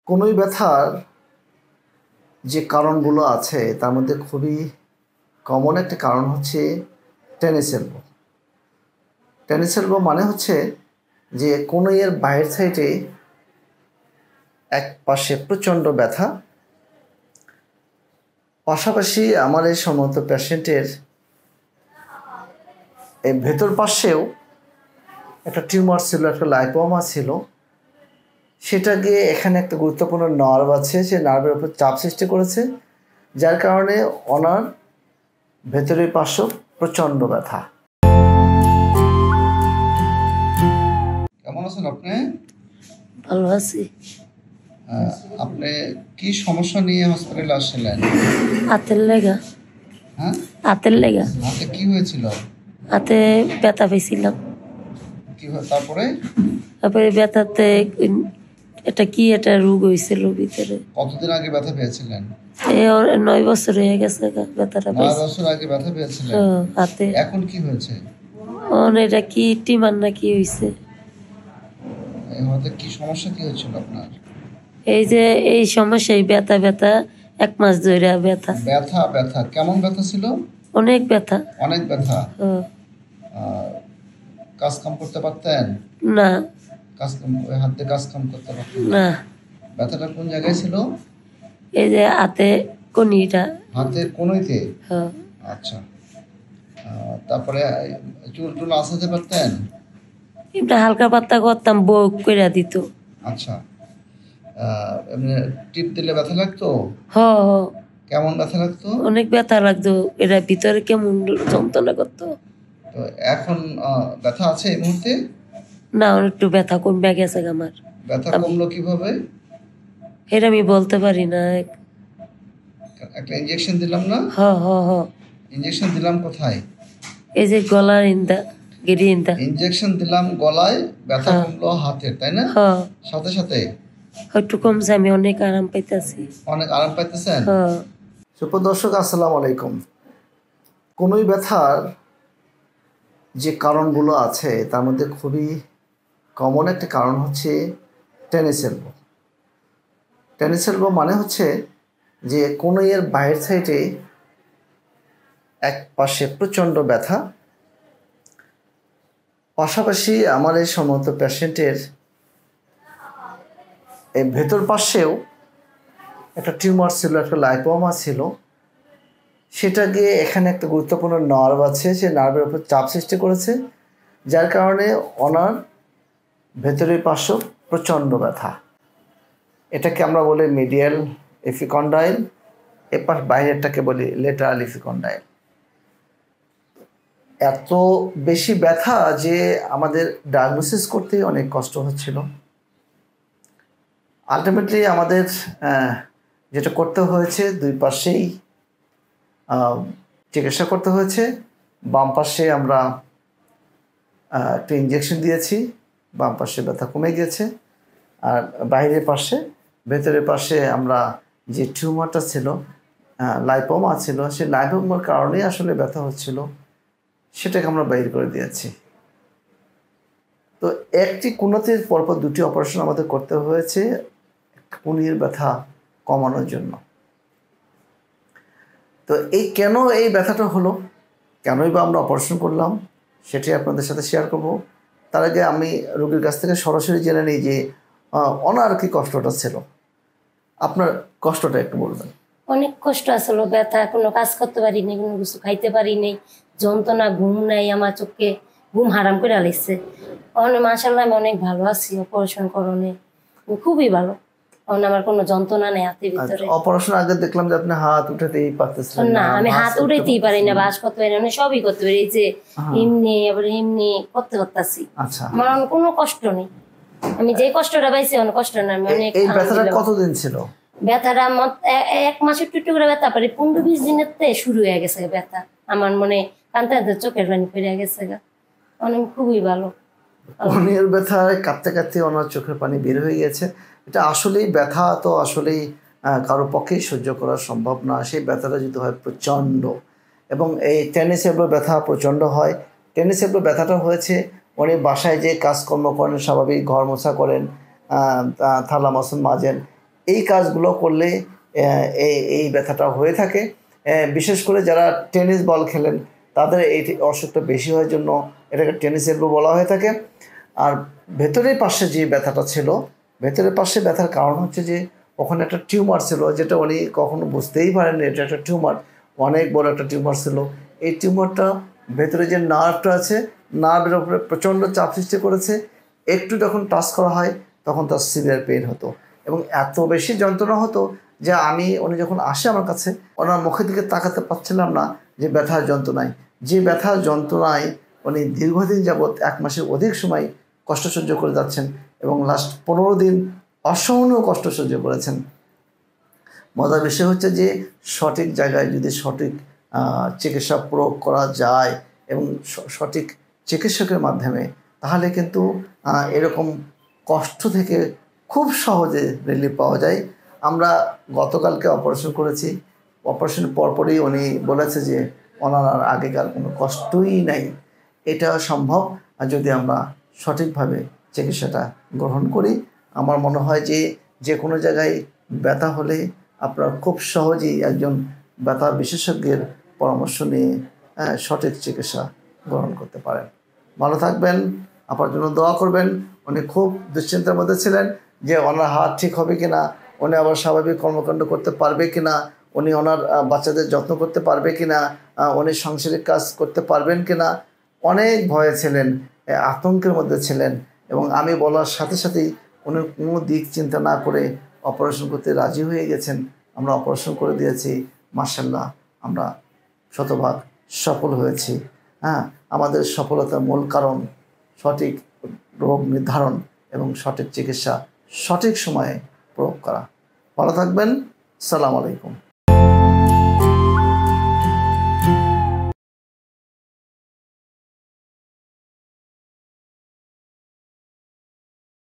কনুই ব্যথার যে কারণগুলো আছে তার মধ্যে খুবই কমন একটা কারণ হচ্ছে টেনিস এলবো। টেনিস এলবো মানে হচ্ছে যে কনুইয়ের বাইরের সাইডে এক পাশে প্রচণ্ড ব্যথা, পাশাপাশি আমার এই সমস্ত পেশেন্টের এই ভেতর পাশেও একটা টিউমার ছিল, একটা লাইপোমা ছিল। সেটা গিয়ে এখানে একটা গুরুত্বপূর্ণ নার্ভ আছে, সেই নার্ভের উপর চাপ সৃষ্টি করেছে, যার কারণে ওনার ভেতরের পাশেও প্রচণ্ড ব্যথা। কেমন আছেন আপনি? ভালো আছি। আপনি কি সমস্যা নিয়ে হসপিটালে আসছিলেন? হাতের লেগা। হ্যাঁ, হাতের লেগা। হাতে কি হয়েছিল? হাতে ব্যথা পেয়েছিলাম। তারপরে ব্যথাতে একটা রোগ হয়েছিল ভিতরে। কতদিন আগে ব্যথা পেয়েছিলেন? 9 বছর হয়ে গেছে ব্যথাটা। 9 বছর আগে ব্যথা পেয়েছিলেন হাতে। এখন কি হয়েছে? এটা কি টিমার না কি হয়েছে? হাতে কি সমস্যা কি হয়েছিল আপনার? এই যে এই সমস্যা, এই ব্যথা 1 মাস ধরে ব্যথা। ব্যথা কেমন ব্যথা ছিল? অনেক ব্যথা। অনেক ব্যথা। কাজ কাম করতে পারতেন না? হাতে কাজ কাম করতে পারতেন না। ব্যথাটা কোন জায়গায় ছিল? এই যে হাতে কনুইটা। হাতের কনুইতে? আচ্ছা। তারপরে চুল টুল আসাতে পারতেন? এটা হালকা পাতলা করতাম, বউ করে দিত। আচ্ছা। এমনি টিপ দিলে ব্যথা লাগতো? কেমন ব্যথা লাগতো? অনেক ব্যথা লাগতো, এটা ভিতরে কেমন যন্ত্রণা করতো। তো এখন ব্যথা আছে এই মুহূর্তে? না, একটু ব্যথা কমে গেছে আমার। ব্যথা কমলো কিভাবে? এটা আমি বলতে পারি না। একটা ইনজেকশন দিলাম না? ইনজেকশন দিলাম কোথায়? এই যে গলার ইন্দা ইনজেকশন দিলাম গলায়, ব্যথা কমলো হাতের, তাই না? সাথে সাথে একটু কমছে, আমি অনেক আরাম পাইতেছি। অনেক আরাম পাইতেছেন? সুপ্রিয় দর্শক, আসসালামু আলাইকুম। কনুই ব্যথার যে কারণগুলো আছে তার মধ্যে খুবই কমন একটা কারণ হচ্ছে টেনিস এলবো। টেনিস এলবো মানে হচ্ছে যে কনুইয়ের বাইরের সাইডে এক পাশে প্রচণ্ড ব্যথা, পাশাপাশি আমার এই সমস্ত পেশেন্টের এই ভেতর পাশেও একটা টিউমার ছিল, একটা লাইপোমা ছিল। সেটা গিয়ে এখানে একটা গুরুত্বপূর্ণ নার্ভ আছে, সেই নার্ভের উপর চাপ সৃষ্টি করেছে, যার কারণে ওনার ভেতরের পাশেও প্রচণ্ড ব্যথা। এটাকে আমরা বলি মিডিয়াল এপিকন্ডাইল, এপাশ বাইরেরটাকে বলি লেটারাল এপিকন্ডাইল। এত বেশি ব্যথা যে আমাদের ডায়াগনোসিস করতেই অনেক কষ্ট হচ্ছিল। আলটিমেটলি আমাদের যেটা করতে হয়েছে, 2 পাশেই চিকিৎসা করতে হয়েছে। বাম পাশে আমরা একটা ইঞ্জেকশন দিয়েছি, বাম পাশে ব্যথা কমে গিয়েছে। আর বাইরের পাশে, ভেতরের পাশে আমরা যে টিউমারটা ছিল, লাইপোমা ছিল, সেই লাইপোমার কারণেই আসলে ব্যথা হচ্ছিল, সেটাকে আমরা বাইর করে দিয়েছি। তো একটি কনুইতে পরপর 2টি অপারেশন আমাদের করতে হয়েছে কনুইয়ের ব্যথা কমানোর জন্য। তো কেন এই ব্যথাটা হলো, কেনই বা আমরা অপারেশন করলাম, সেটি আপনাদের সাথে শেয়ার করব। তার আগে আমি রোগীর কাছ থেকে সরাসরি জেনে নিই যে ওনার কি কষ্টটা ছিল। আপনার কষ্টটা একটু বলবেন। অনেক কষ্ট আসলো, ব্যথা, কোনো কাজ করতে পারি নাই, কোনো কিছু খাইতে পারি নাই, যন্ত্রণা, ঘুম নাই, আমার চোখে ঘুম হারাম করে আলাইছে। মাশাআল্লাহ আমি অনেক ভালো আছি, অপারেশন করণে খুবই ভালো। আমার কোনো যন্ত্রণা নেই হাতের ভিতরে। অপারেশন আগে দেখলাম যে আপনি হাত উঠাতেই পারতেছেন না, আমি হাত উঠাইতেই পারি না, বাস করতে পারি না, সবই করতে পারি, যে এমনি আবার এমনি করতে পারতাছি। আমার কোনো কষ্ট নেই, আমি যে কষ্টটা পাইছি অনেক কষ্ট না। আমি অনেক। এই ব্যথাটা কতদিন ছিল? ব্যথাটা 1 মাসের একটু করে ব্যথা, পারে 15-20 দিনের শুরু হয়ে গেছে ব্যথা। আমার মনে কান্তে কান্তে চোখের পানি ফিরে গেছে, অনেক খুবই ভালো। কনুইয়ের ব্যথায় কাঁদতে কাঁদতে ওনার চোখের পানি বের হয়ে গেছে। এটা আসলেই ব্যথা তো আসলেই কারো পক্ষেই সহ্য করা সম্ভব না। সেই ব্যথাটা যদি হয় প্রচণ্ড, এবং এই টেনিস এলবো ব্যথা প্রচণ্ড হয়। টেনিস এলবো ব্যথাটা হয়েছে উনি বাসায় যে কাজকর্ম করেন, স্বাভাবিক ঘর মোছা করেন, থালা বাসন মাজেন, এই কাজগুলো করলে এই ব্যথাটা হয়ে থাকে। বিশেষ করে যারা টেনিস বল খেলেন তাদের এই অসুখটা বেশি হওয়ার জন্য এটাকে টেনিস এলবো বলা হয়ে থাকে। আর ভেতরের পাশে যে ব্যথাটা ছিল, ভেতরের পাশে ব্যথার কারণ হচ্ছে যে ওখানে একটা টিউমার ছিল, যেটা উনি কখনো বুঝতেই পারেননি এটা একটা টিউমার, অনেক বড় একটা টিউমার ছিল। এই টিউমারটা ভেতরে যে নার্ভটা আছে, নার্ভের উপরে প্রচণ্ড চাপ সৃষ্টি করেছে। একটু যখন টাচ করা হয় তখন তার সিভিয়ার পেইন হতো এবং এত বেশি যন্ত্রণা হতো যে উনি যখন আসে আমার কাছে, ওনার মুখের দিকে তাকাতে পারছিলাম না যে ব্যথার যন্ত্রণায়। যে ব্যথার যন্ত্রণায় উনি দীর্ঘদিন যাবৎ 1 মাসের অধিক সময় কষ্ট সহ্য করে যাচ্ছেন এবং লাস্ট 15 দিন অসহনীয় কষ্ট সহ্য করেছেন। মজার বিষয় হচ্ছে যে সঠিক জায়গায় যদি সঠিক চিকিৎসা প্রয়োগ করা যায় এবং সঠিক চিকিৎসকের মাধ্যমে, তাহলে কিন্তু এরকম কষ্ট থেকে খুব সহজে রিলিফ পাওয়া যায়। আমরা গতকালকে অপারেশন করেছি, অপারেশনের পরপরই উনি বলেছে যে ওনার আর আগেকার কোনো কষ্টই নাই। এটা সম্ভব যদি আমরা সঠিকভাবে চিকিৎসাটা গ্রহণ করি। আমার মনে হয় যে কোনো জায়গায় ব্যথা হলে আপনারা খুব সহজেই একজন ব্যথা বিশেষজ্ঞের পরামর্শ নিয়ে সঠিক চিকিৎসা গ্রহণ করতে পারেন। ভালো থাকবেন, আপনার জন্য দোয়া করবেন। উনি খুব দুশ্চিন্তার মধ্যে ছিলেন যে ওনার হাত ঠিক হবে কিনা, উনি আবার স্বাভাবিক কর্মকাণ্ড করতে পারবে কিনা, উনি ওনার বাচ্চাদের যত্ন করতে পারবে কিনা, উনি সাংসারিক কাজ করতে পারবেন কিনা, অনেক ভয়ে ছিলেন, আতঙ্কের মধ্যে ছিলেন। এবং আমি বলার সাথে সাথেই উনি কোনো দিক চিন্তা না করে অপারেশন করতে রাজি হয়ে গেছেন। আমরা অপারেশন করে দিয়েছি, মাশাআল্লাহ আমরা শতভাগ সফল হয়েছি। আমাদের সফলতার মূল কারণ সঠিক রোগ নির্ধারণ এবং সঠিক চিকিৎসা সঠিক সময়ে প্রয়োগ করা। ভালো থাকবেন। আসসালামু আলাইকুম।